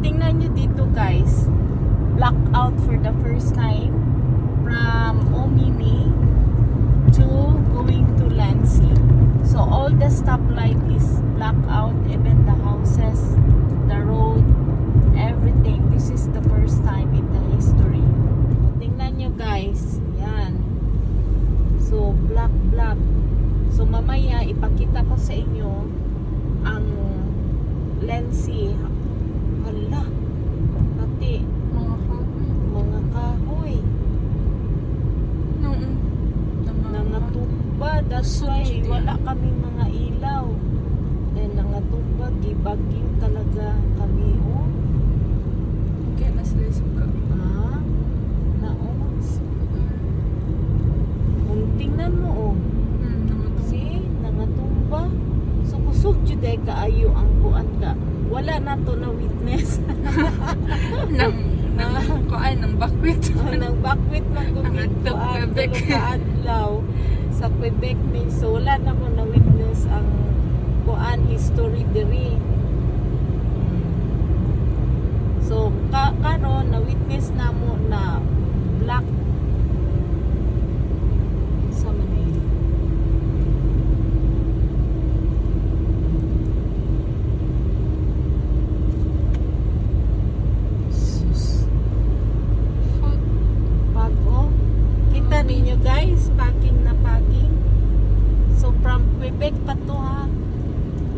tingnan nyo dito guys. Blackout for the first time from Omini to going to Lancy. So all the stoplight is blackout, even the houses, the road, everything. This is the first time in the history. So, tingnan nyo guys. Yan. So black. So mamaya ipakita ko sa inyo ang Lancy. Hala. Pati mga kahoy. Nangatumba. That's why wala kaming mga ilaw. Then nangatumba. Gibagyo talaga kami. Oh. Okay, nasa suka. Ah. Naos. Kung tingnan mo oh. See? Nangatumba. So kusog jud ay kaayo ang kuan ka. Wala na to na witness. Nang bakwit. Nang bakwit man gumit ko Quebec. adlaw sa Quebec min, so wala na mo na witness ang kuan history diri. So karon na witness na mo na black sa Manila. Kita ninyo guys, packing na packing. So from Quebec pa to ha.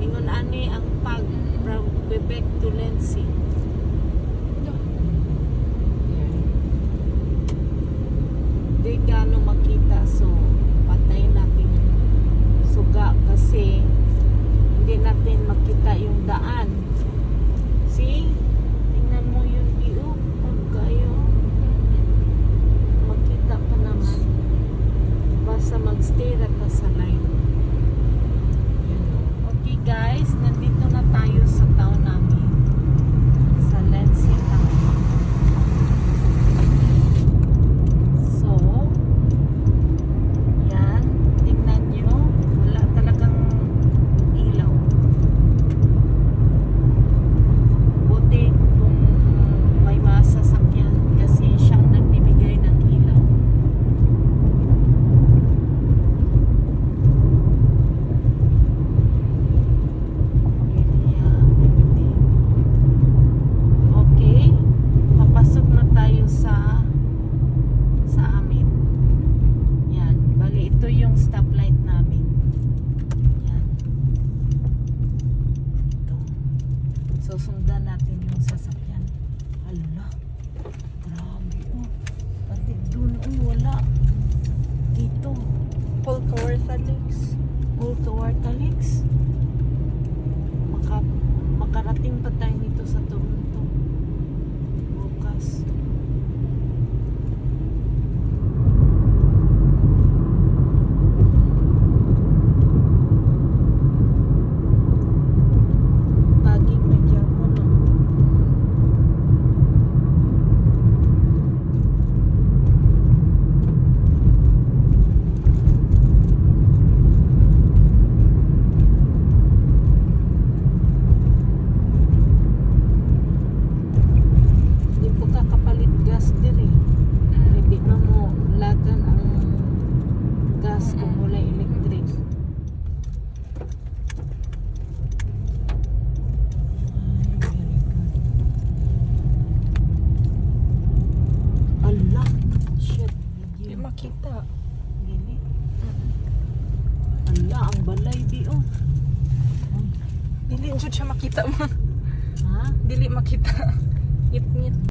Ingon ani ang pag from Quebec to Lancy. Di gano makita, so patay natin yung suga kasi hindi natin makita yung daan. See? Tingnan mo yung view. Pagkayo. Makita pa naman. Basta mag-stay ra ka sa line. Okay guys, nandito na tayo sa town namin. Sa Lancy town. So, yan. Tingnan nyo. Wala talagang ilaw. Buti kung may masasakyan kasi siyang nagbibigay ng ilaw. Okay, papasok na tayo sa amin. Yan, bali ito yung stoplight namin. Yan. Ito. So sundan natin yung sasakyan. Hala. Grabe oh. Pati dun oh, wala. Dito. Polkawartha Lakes. Polkawartha Lakes. Makarating pa tayo nito sa Toronto bukas. Paging na dyan po no. Di po ka kapalit gas diri. Hindi na mo lagan ang gas kung wala electric. Ay, very good. Allah. Shit. Di makita. Gini. Allah, ang balay di oh. Dili jud siya makita mo. Ha? Dili makita. Ngit-ngit.